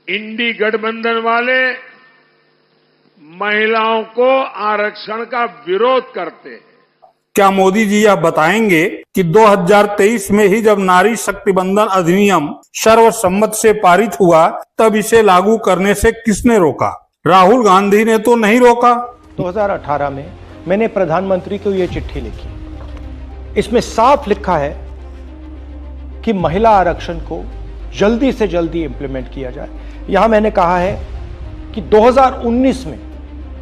इंडी गठबंधन वाले महिलाओं को आरक्षण का विरोध करते हैं। क्या मोदी जी यह बताएंगे कि 2023 में ही जब नारी शक्ति बंधन अधिनियम सर्वसम्मत से पारित हुआ तब इसे लागू करने से किसने रोका? राहुल गांधी ने तो नहीं रोका। 2018 में मैंने प्रधानमंत्री को यह चिट्ठी लिखी। इसमें साफ लिखा है कि महिला आरक्षण को जल्दी से जल्दी इंप्लीमेंट किया जाए। यहां मैंने कहा है कि 2019 में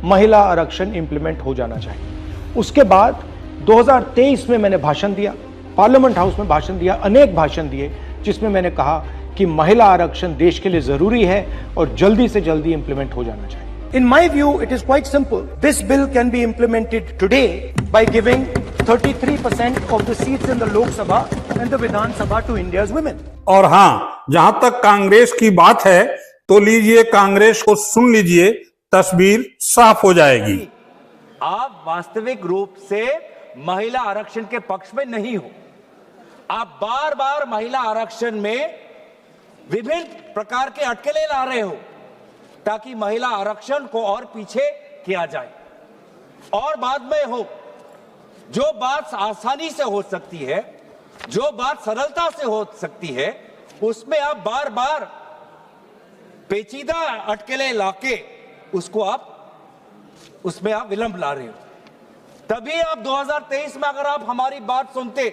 महिला आरक्षण इंप्लीमेंट हो जाना चाहिए। उसके बाद 2023 में मैंने भाषण दिया, पार्लियामेंट हाउस में भाषण दिया, अनेक भाषण दिए, जिसमें मैंने कहा कि महिला आरक्षण देश के लिए जरूरी है और जल्दी से जल्दी इंप्लीमेंट हो जाना चाहिए। In my view, it is quite simple. This bill can be implemented today by giving 33% of the seats in the Lok Sabha and the Vidhan Sabha to India's women. और हाँ, जहां तक कांग्रेस की बात है तो लीजिए कांग्रेस को सुन लीजिए, तस्वीर साफ हो जाएगी। आप वास्तविक रूप से महिला आरक्षण के पक्ष में नहीं हो। आप बार बार महिला आरक्षण में विभिन्न प्रकार के अटकलें ला रहे हो ताकि महिला आरक्षण को और पीछे किया जाए और बाद में हो। जो बात आसानी से हो सकती है, जो बात सरलता से हो सकती है, उसमें आप बार बार पेचीदा अटकलें लाके उसमें आप विलंब ला रहे हो। तभी आप 2023 में अगर आप हमारी बात सुनते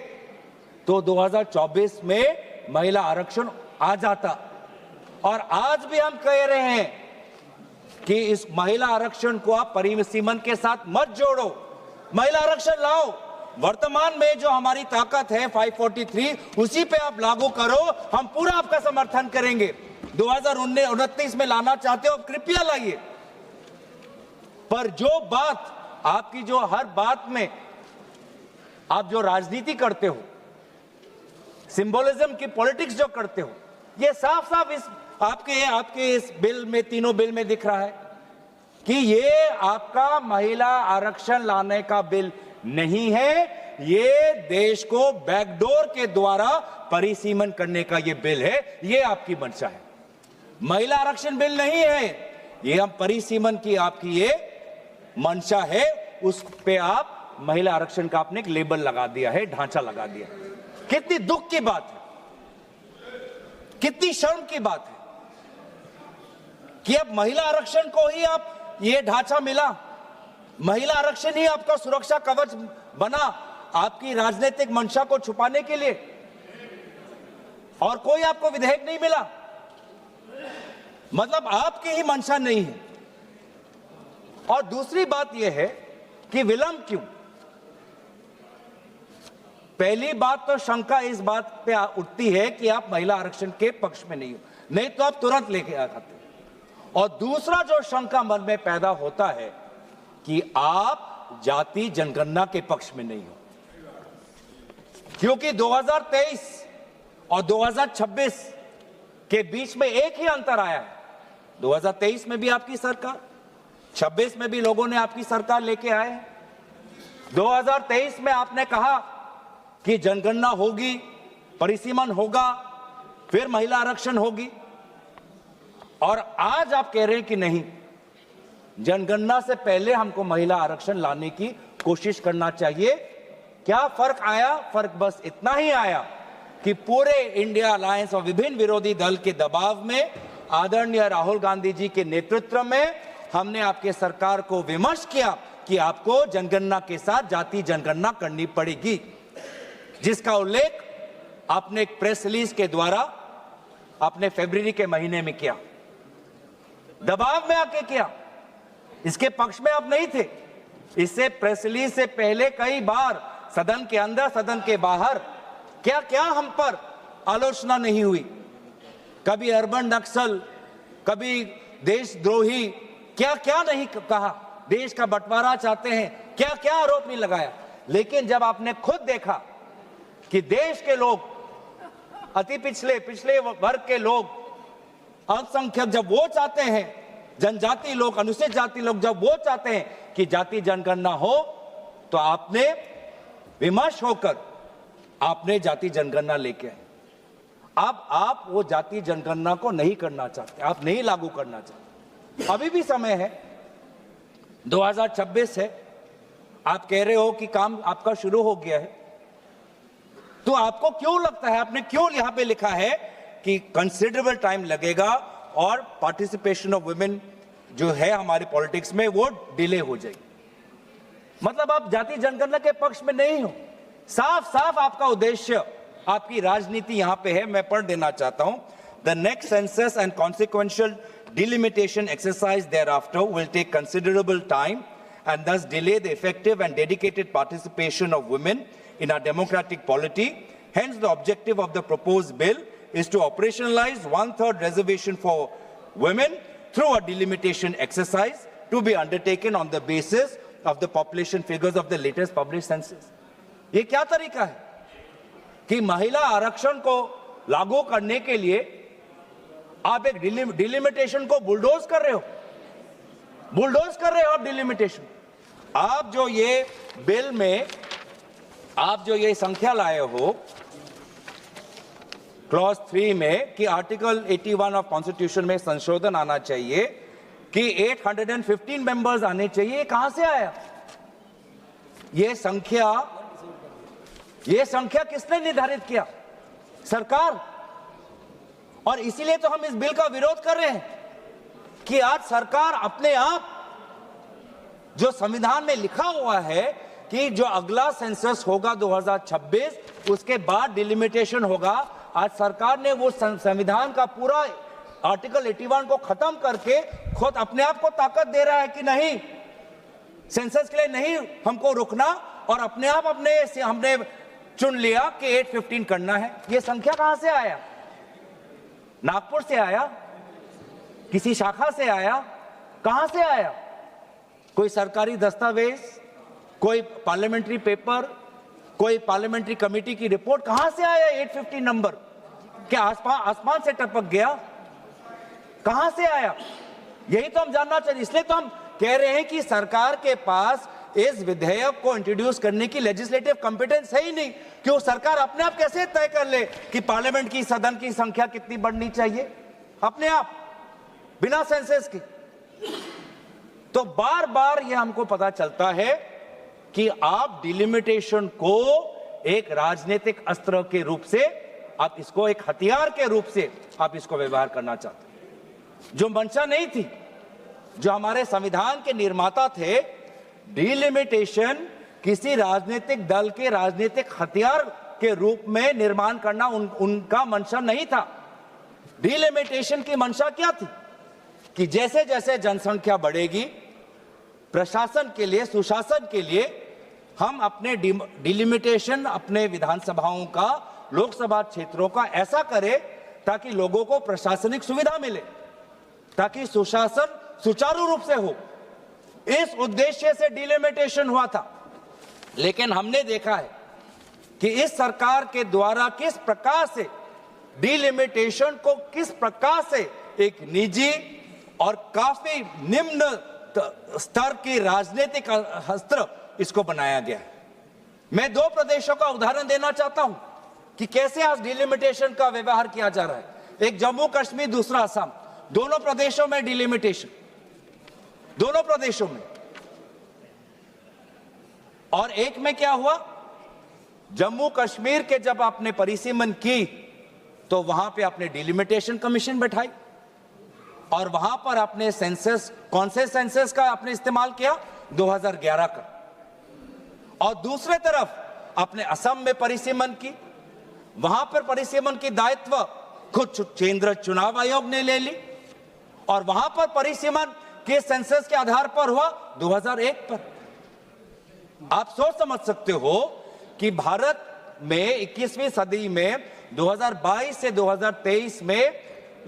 तो 2024 में महिला आरक्षण आ जाता। और आज भी हम कह रहे हैं कि इस महिला आरक्षण को आप परिसीमन के साथ मत जोड़ो, महिला आरक्षण लाओ। वर्तमान में जो हमारी ताकत है 543, उसी पे आप लागू करो। हम पूरा आपका समर्थन करेंगे। 2029 में लाना चाहते हो, कृपया लाइए। पर जो बात आपकी, जो हर बात में आप जो राजनीति करते हो, सिंबोलिज्म की पॉलिटिक्स जो करते हो, ये साफ साफ इस आपके इस बिल में, तीनों बिल में दिख रहा है कि ये आपका महिला आरक्षण लाने का बिल नहीं है। ये देश को बैकडोर के द्वारा परिसीमन करने का ये बिल है। ये आपकी मंशा है, महिला आरक्षण बिल नहीं है। ये हम परिसीमन की आपकी ये मंशा है। उस पे आप महिला आरक्षण का आपने एक लेबल लगा दिया है, ढांचा लगा दिया। कितनी दुख की बात है, कितनी शर्म की बात है कि अब महिला आरक्षण को ही आप ये ढांचा मिला। महिला आरक्षण ही आपका सुरक्षा कवच बना आपकी राजनीतिक मंशा को छुपाने के लिए, और कोई आपको विधेयक नहीं मिला। मतलब आपकी ही मंशा नहीं है। और दूसरी बात यह है कि विलंब क्यों? पहली बात तो शंका इस बात पे उठती है कि आप महिला आरक्षण के पक्ष में नहीं हो, नहीं तो आप तुरंत लेके आ जाते। और दूसरा जो शंका मन में पैदा होता है कि आप जाति जनगणना के पक्ष में नहीं हो, क्योंकि 2023 और 2026 के बीच में एक ही अंतर आया है। 2023 में भी आपकी सरकार, 26 में भी लोगों ने आपकी सरकार लेके आए हैं। 2023 में आपने कहा कि जनगणना होगी, परिसीमन होगा, फिर महिला आरक्षण होगी, और आज आप कह रहे हैं कि नहीं, जनगणना से पहले हमको महिला आरक्षण लाने की कोशिश करना चाहिए। क्या फर्क आया? फर्क बस इतना ही आया कि पूरे इंडिया अलायंस और विभिन्न विरोधी दल के दबाव में आदरणीय राहुल गांधी जी के नेतृत्व में हमने आपके सरकार को विमर्श किया कि आपको जनगणना के साथ जाति जनगणना करनी पड़ेगी, जिसका उल्लेख आपने एक प्रेस रिलीज के द्वारा आपने फरवरी के महीने में किया, दबाव में आके किया। इसके पक्ष में आप नहीं थे। इससे प्रेस रिलीज से पहले कई बार सदन के अंदर, सदन के बाहर क्या क्या हम पर आलोचना नहीं हुई। कभी अर्बन नक्सल, कभी देशद्रोही, क्या क्या नहीं कहा। देश का बंटवारा चाहते हैं, क्या क्या आरोप नहीं लगाया। लेकिन जब आपने खुद देखा कि देश के लोग, अति पिछले वर्ग के लोग, अल्पसंख्यक जब वो चाहते हैं, जनजाति लोग, अनुसूचित जाति लोग जब वो चाहते हैं कि जाति जनगणना हो, तो आपने विमर्श होकर आपने जाति जनगणना लेके आए। अब आप वो जाति जनगणना को नहीं करना चाहते, आप नहीं लागू करना चाहते। अभी भी समय है, 2026 है, आप कह रहे हो कि काम आपका शुरू हो गया है, तो आपको क्यों लगता है, आपने क्यों यहां पे लिखा है कि कंसिडरेबल टाइम लगेगा और पार्टिसिपेशन ऑफ वुमेन जो है हमारे पॉलिटिक्स में वो डिले हो जाएगी? मतलब आप जाति जनगणना के पक्ष में नहीं हो, साफ साफ आपका उद्देश्य, आपकी राजनीति यहां पे है। मैं पढ़ देना चाहता हूं, the next census and consequential delimitation exercise thereafter will take considerable time and thus delay the effective and dedicated participation of women in our democratic polity. Hence, the objective of the proposed bill is to operationalize 1/3 reservation for women through a delimitation exercise to be undertaken on the basis of the population figures of the latest published census. ये क्या तरीका है कि महिला आरक्षण को लागू करने के लिए आप एक डिलिमिटेशन को बुलडोज कर रहे हो, बुलडोज कर रहे हो आप डिलिमिटेशन। आप जो ये बिल में आप जो ये संख्या लाए हो क्लॉज 3 में कि आर्टिकल 81 ऑफ कॉन्स्टिट्यूशन में संशोधन आना चाहिए कि 815 मेंबर्स आने चाहिए, कहां से आया ये संख्या किसने निर्धारित किया? सरकार। और इसीलिए तो हम इस बिल का विरोध कर रहे हैं कि आज सरकार अपने आप, जो संविधान में लिखा हुआ है कि जो अगला सेंसस होगा 2026 उसके बाद डिलिमिटेशन होगा, आज सरकार ने वो संविधान का पूरा आर्टिकल 81 को खत्म करके खुद अपने आप को ताकत दे रहा है कि नहीं, सेंसस के लिए नहीं हमको रुकना, और अपने आप हमने चुन लिया कि 815 करना है। ये संख्या कहां से आया? नागपुर से आया? किसी शाखा से आया? कहां से आया? कोई सरकारी दस्तावेज, कोई पार्लियामेंट्री पेपर, कोई पार्लियामेंट्री कमेटी की रिपोर्ट, कहां से आया 815 नंबर? क्या आसमान से टपक गया? कहां से आया? यही तो हम जानना चाहिए। इसलिए तो हम कह रहे हैं कि सरकार के पास इस विधेयक को इंट्रोड्यूस करने की लेजिस्लेटिव कॉम्पिटेंस है ही नहीं, क्यों सरकार अपने आप कैसे तय कर ले कि पार्लियामेंट की सदन की संख्या कितनी बढ़नी चाहिए अपने आप, बिना सेंसस के? तो बार बार यह हमको पता चलता है कि आप डिलिमिटेशन को एक राजनीतिक अस्त्र के रूप से, आप इसको एक हथियार के रूप से आप इसको व्यवहार करना चाहते हैं, जो मंशा नहीं थी। जो हमारे संविधान के निर्माता थे, डिलिमिटेशन किसी राजनीतिक दल के राजनीतिक हथियार के रूप में निर्माण करना उनका मंशा नहीं था। डिलिमिटेशन की मंशा क्या थी कि जैसे जैसे जनसंख्या बढ़ेगी, प्रशासन के लिए, सुशासन के लिए हम अपने डिलिमिटेशन अपने विधानसभाओं का, लोकसभा क्षेत्रों का ऐसा करें ताकि लोगों को प्रशासनिक सुविधा मिले, ताकि सुशासन सुचारू रूप से हो। इस उद्देश्य से डिलिमिटेशन हुआ था। लेकिन हमने देखा है कि इस सरकार के द्वारा किस प्रकार से डिलिमिटेशन को, किस प्रकार से एक निजी और काफी निम्न स्तर की राजनीतिक अस्त्र इसको बनाया गया है। मैं 2 प्रदेशों का उदाहरण देना चाहता हूं कि कैसे आज डिलिमिटेशन का व्यवहार किया जा रहा है। एक जम्मू कश्मीर, दूसरा असम, दोनों प्रदेशों में डिलिमिटेशन, दोनों प्रदेशों में। और एक में क्या हुआ, जम्मू कश्मीर के जब आपने परिसीमन की तो वहां पे आपने डिलिमिटेशन कमीशन बैठाई और वहां पर आपने सेंसस, कौन से सेंसस का आपने इस्तेमाल किया? 2011 का। और दूसरे तरफ आपने असम में परिसीमन की, वहां पर परिसीमन की दायित्व खुद केंद्र चुनाव आयोग ने ले ली और वहां पर परिसीमन के सेंसस के आधार पर हुआ 2001 पर। आप सोच समझ सकते हो कि भारत में 21वीं सदी में 2022 से 2023 में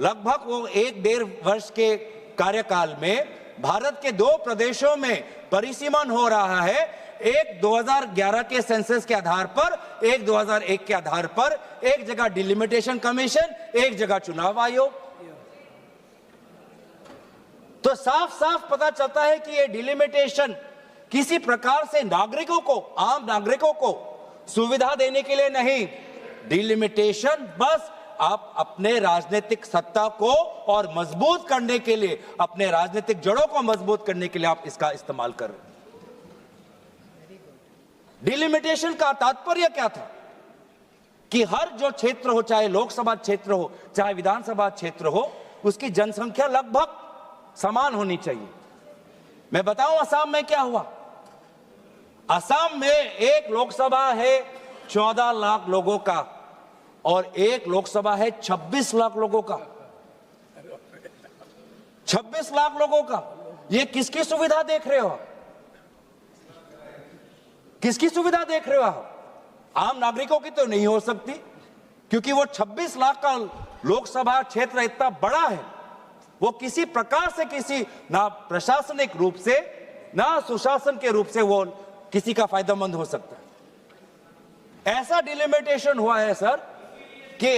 लगभग वो 1-1.5 वर्ष के कार्यकाल में भारत के 2 प्रदेशों में परिसीमन हो रहा है। एक 2011 के सेंसस के आधार पर, एक 2001 के आधार पर, एक जगह डिलिमिटेशन कमीशन, एक जगह चुनाव आयोग। तो साफ साफ पता चलता है कि ये डिलिमिटेशन किसी प्रकार से नागरिकों को, आम नागरिकों को सुविधा देने के लिए नहीं, डिलिमिटेशन बस आप अपने राजनीतिक सत्ता को और मजबूत करने के लिए, अपने राजनीतिक जड़ों को मजबूत करने के लिए आप इसका इस्तेमाल कर रहे हैं। डिलिमिटेशन का तात्पर्य क्या था कि हर जो क्षेत्र हो, चाहे लोकसभा क्षेत्र हो चाहे विधानसभा क्षेत्र हो, उसकी जनसंख्या लगभग समान होनी चाहिए। मैं बताऊं असम में क्या हुआ। असम में एक लोकसभा है 14 लाख लोगों का और एक लोकसभा है 26 लाख लोगों का। 26 लाख लोगों का। ये किसकी सुविधा देख रहे हो? किसकी सुविधा देख रहे हो आप? आम नागरिकों की तो नहीं हो सकती, क्योंकि वो 26 लाख का लोकसभा क्षेत्र इतना बड़ा है, वो किसी प्रकार से, किसी ना प्रशासनिक रूप से ना सुशासन के रूप से वो किसी का फायदेमंद हो सकता है। ऐसा डिलिमिटेशन हुआ है सर कि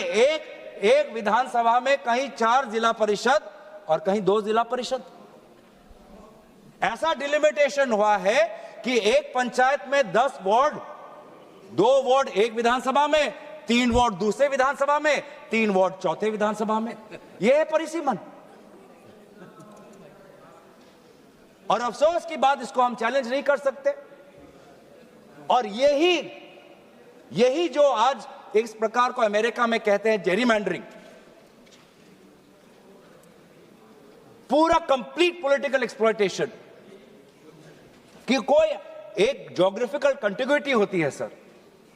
एक विधानसभा में कहीं 4 जिला परिषद और कहीं 2 जिला परिषद। ऐसा डिलिमिटेशन हुआ है कि एक पंचायत में 10 वार्ड, 2 वार्ड एक विधानसभा में, 3 वार्ड दूसरे विधानसभा में, 3 वार्ड चौथे विधानसभा में। यह है परिसीमन। और अफसोस की बात, इसको हम चैलेंज नहीं कर सकते। और यही जो आज इस प्रकार को अमेरिका में कहते हैं जेरीमैंडरिंग, पूरा कंप्लीट पॉलिटिकल एक्सप्लॉयटेशन, कि कोई एक ज्योग्राफिकल कंटिग्यूटी होती है सर।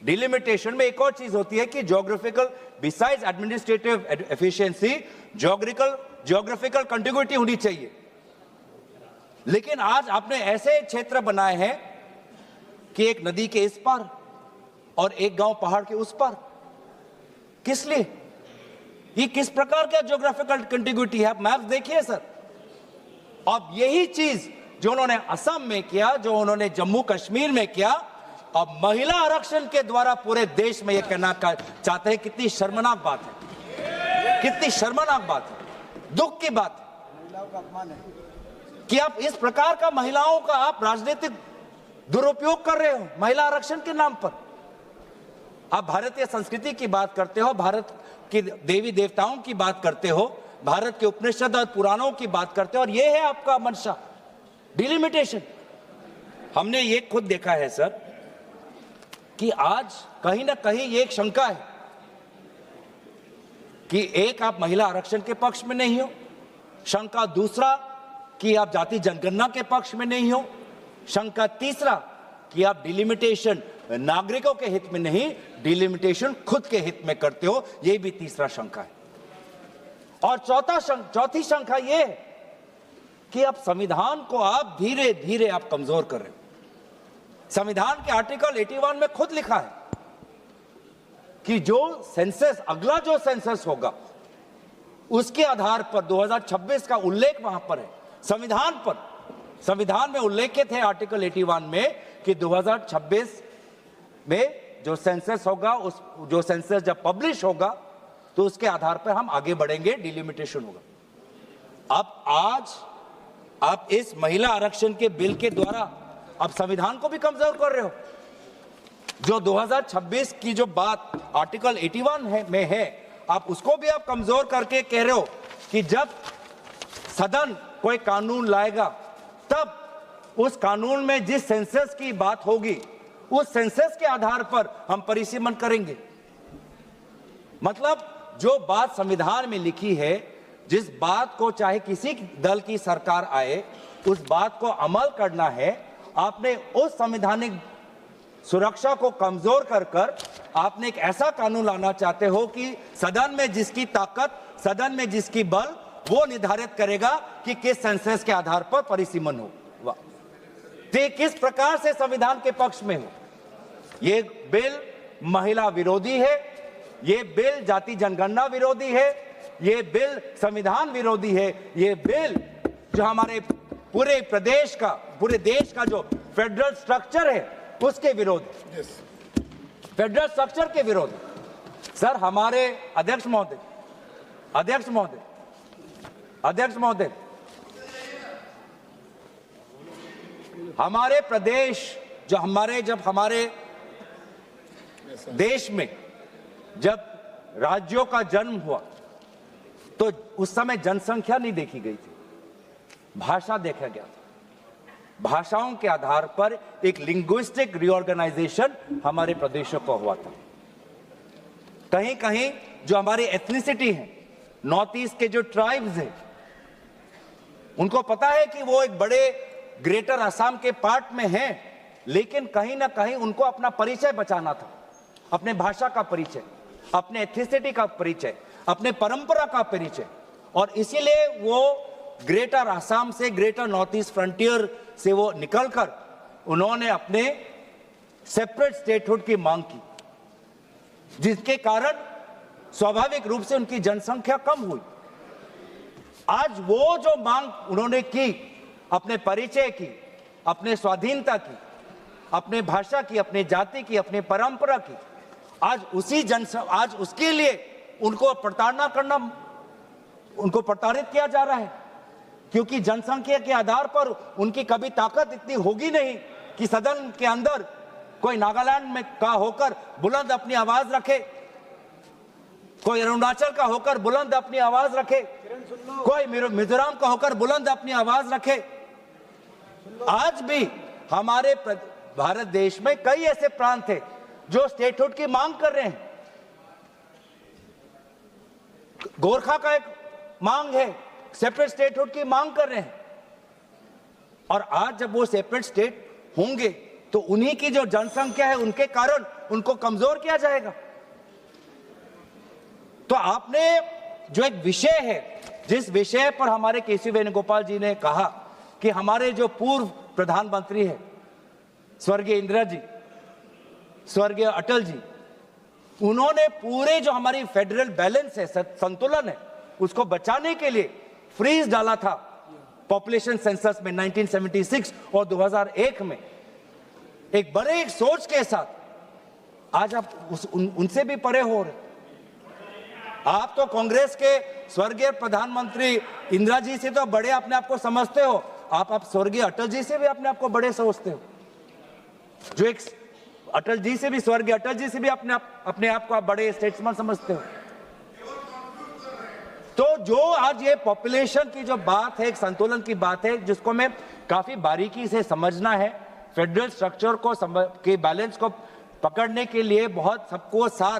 डिलिमिटेशन में एक और चीज होती है कि geographical, besides administrative efficiency, geographical contiguity होनी चाहिए। लेकिन आज आपने ऐसे क्षेत्र बनाए हैं कि एक नदी के इस पार और एक गांव पहाड़ के उस पार। किस लिए? ये किस प्रकार का ज्योग्राफिकल कंटिग्यूटी है? आप मैप देखिए सर। अब यही चीज जो उन्होंने असम में किया, जो उन्होंने जम्मू कश्मीर में किया, अब महिला आरक्षण के द्वारा पूरे देश में यह कहना चाहते हैं। कितनी शर्मनाक बात है, कितनी शर्मनाक बात है, दुख की बात है कि आप इस प्रकार का महिलाओं का आप राजनीतिक दुरुपयोग कर रहे हो महिला आरक्षण के नाम पर। आप भारतीय संस्कृति की बात करते हो, भारत के देवी देवताओं की बात करते हो, भारत के उपनिषद और पुराणों की बात करते हो, और यह है आपका मंशा, डिलिमिटेशन। हमने ये खुद देखा है सर कि आज कहीं ना कहीं ये एक शंका है कि एक, आप महिला आरक्षण के पक्ष में नहीं हो, शंका दूसरा कि आप जाति जनगणना के पक्ष में नहीं हो, शंका तीसरा कि आप डिलिमिटेशन नागरिकों के हित में नहीं, डिलिमिटेशन खुद के हित में करते हो, यह भी तीसरा शंका है। और चौथी शंका यह है कि आप संविधान को आप धीरे धीरे आप कमजोर कर रहे हो। संविधान के आर्टिकल 81 में खुद लिखा है कि जो सेंसस, अगला जो सेंसस होगा, उसके आधार पर 2026 का उल्लेख वहां पर है संविधान पर। संविधान में उल्लेखित है आर्टिकल 81 में कि 2026 में जो सेंसस होगा, उस जो सेंसस जब पब्लिश होगा तो उसके आधार पर हम आगे बढ़ेंगे, डिलिमिटेशन होगा। अब आज आप इस महिला आरक्षण के बिल के द्वारा आप संविधान को भी कमजोर कर रहे हो। जो 2026 की जो बात आर्टिकल 81 में है, आप उसको भी आप कमजोर करके कह रहे हो कि जब सदन कोई कानून लाएगा तब उस कानून में जिस सेंसस की बात होगी उस सेंसस के आधार पर हम परिसीमन करेंगे। मतलब जो बात संविधान में लिखी है, जिस बात को चाहे किसी दल की सरकार आए उस बात को अमल करना है, आपने उस संवैधानिक सुरक्षा को कमजोर कर आपने एक ऐसा कानून लाना चाहते हो कि सदन में जिसकी ताकत, सदन में जिसकी बल, वो निर्धारित करेगा कि किस सेंसस के आधार पर परिसीमन हो। तो किस प्रकार से संविधान के पक्ष में हो? ये बिल महिला विरोधी है, ये बिल जाति जनगणना विरोधी है, ये बिल संविधान विरोधी है, ये बिल जो हमारे पूरे प्रदेश का, पूरे देश का जो फेडरल स्ट्रक्चर है उसके विरोध, फेडरल स्ट्रक्चर के विरोध। सर हमारे अध्यक्ष महोदय, हमारे प्रदेश जब हमारे देश में जब राज्यों का जन्म हुआ तो उस समय जनसंख्या नहीं देखी गई थी, भाषा देखा गया था। भाषाओं के आधार पर एक लिंग्विस्टिक रीऑर्गेनाइजेशन हमारे प्रदेशों को हुआ था। कहीं कहीं जो हमारी एथनिसिटी है, नॉर्थ ईस्ट के जो ट्राइब्स हैं, उनको पता है कि वो एक बड़े ग्रेटर असम के पार्ट में हैं, लेकिन कहीं ना कहीं उनको अपना परिचय बचाना था, अपने भाषा का परिचय, अपने एथनिसिटी का परिचय, अपने परंपरा का परिचय, और इसीलिए वो ग्रेटर असम से, ग्रेटर नॉर्थ ईस्ट फ्रंटियर से वो निकलकर उन्होंने अपने सेपरेट स्टेटहुड की मांग की, जिसके कारण स्वाभाविक रूप से उनकी जनसंख्या कम हुई। आज वो जो मांग उन्होंने की, अपने परिचय की, अपने स्वाधीनता की, अपने भाषा की, अपने जाति की, अपने परंपरा की, आज उसके लिए उनको प्रताड़ित किया जा रहा है, क्योंकि जनसंख्या के आधार पर उनकी कभी ताकत इतनी होगी नहीं कि सदन के अंदर कोई नागालैंड में का होकर बुलंद अपनी आवाज रखे, कोई अरुणाचल का होकर बुलंद अपनी आवाज रखे, कोई मिजोरम का होकर बुलंद अपनी आवाज रखे। आज भी हमारे भारत देश में कई ऐसे प्रांत हैं जो स्टेटहुड की मांग कर रहे हैं। गोरखा का एक मांग है, सेपरेट स्टेटहुड की मांग कर रहे हैं, और आज जब वो सेपरेट स्टेट होंगे तो उन्हीं की जो जनसंख्या है उनके कारण उनको कमजोर किया जाएगा। तो आपने जो एक विषय है, जिस विषय पर हमारे केसी वेणुगोपाल जी ने कहा कि हमारे जो पूर्व प्रधानमंत्री है स्वर्गीय इंदिरा जी, स्वर्गीय अटल जी, उन्होंने पूरे जो हमारी फेडरल बैलेंस है, संतुलन है, उसको बचाने के लिए फ्रीज डाला था पॉपुलेशन सेंसस में 1976 और 2001 में, एक बड़े एक सोच के साथ। आज आप उनसे भी परे हो रहे। आप तो कांग्रेस के स्वर्गीय प्रधानमंत्री इंदिरा जी से तो बड़े अपने आप को समझते हो, आप स्वर्गीय अटल जी से भी अपने आप को बड़े समझते हो, जो एक अटल जी से भी, स्वर्गीय अटल जी से भी अपने आप को आप बड़े स्टेट्समैन समझते हो। तो जो आज ये पॉपुलेशन की जो बात है, एक संतुलन की बात है, जिसको मैं काफी बारीकी से समझना है, फेडरल स्ट्रक्चर को के बैलेंस को पकड़ने के लिए बहुत सबको साथ,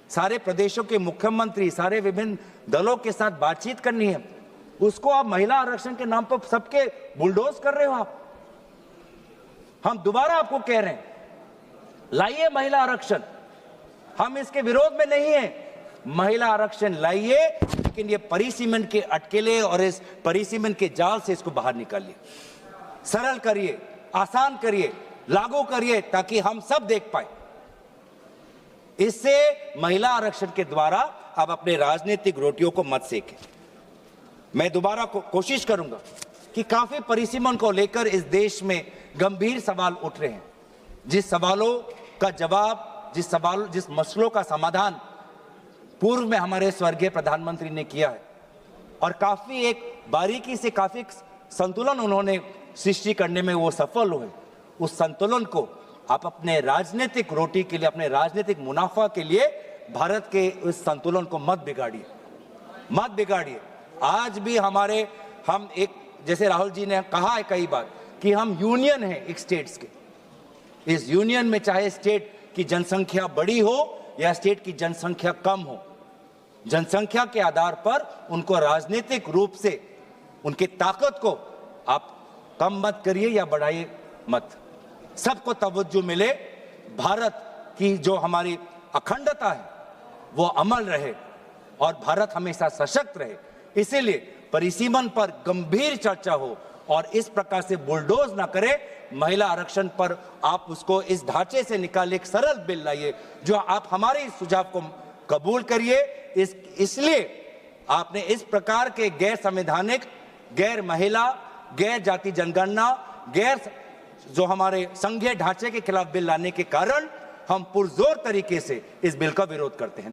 सारे प्रदेशों के मुख्यमंत्री, सारे विभिन्न दलों के साथ बातचीत करनी है। उसको आप महिला आरक्षण के नाम पर सबके बुलडोज कर रहे हो आप। हम दोबारा आपको कह रहे हैं, लाइए महिला आरक्षण, हम इसके विरोध में नहीं है, महिला आरक्षण लाइए, लेकिन ये परिसीमन के अटकेले और इस परिसीमन के जाल से इसको बाहर निकालिए, सरल करिए, आसान करिए, लागू करिए, ताकि हम सब देख पाए। इससे महिला आरक्षण के द्वारा आप अपने राजनीतिक रोटियों को मत सेकें। मैं दोबारा कोशिश करूंगा कि काफी परिसीमन को लेकर इस देश में गंभीर सवाल उठ रहे हैं, जिस सवालों का जवाब, जिस मसलों का समाधान पूर्व में हमारे स्वर्गीय प्रधानमंत्री ने किया है, और काफी एक बारीकी से काफी संतुलन उन्होंने सृष्टि करने में वो सफल हुए। उस संतुलन को आप अपने राजनीतिक रोटी के लिए, अपने राजनीतिक मुनाफा के लिए भारत के उस संतुलन को मत बिगाड़िए, मत बिगाड़िए। आज भी हम एक, जैसे राहुल जी ने कहा है कई बार कि हम यूनियन हैं एक स्टेट्स के, इस यूनियन में चाहे स्टेट की जनसंख्या बड़ी हो या स्टेट की जनसंख्या कम हो, जनसंख्या के आधार पर उनको राजनीतिक रूप से उनकी ताकत को आप कम मत करिए या बढ़ाइए मत, सबको तवज्जो मिले, भारत की जो हमारी अखंडता है वो अमल रहे और भारत हमेशा सशक्त रहे। इसीलिए परिसीमन पर गंभीर चर्चा हो और इस प्रकार से बुलडोज ना करे। महिला आरक्षण पर आप उसको इस ढांचे से निकाले, एक सरल बिल लाइए, जो आप हमारे इस सुझाव को कबूल करिए। इसलिए आपने इस प्रकार के गैर संवैधानिक, गैर महिला, गैर जाति जनगणना, गैर जो हमारे संघीय ढांचे के खिलाफ बिल लाने के कारण हम पुरजोर तरीके से इस बिल का विरोध करते हैं।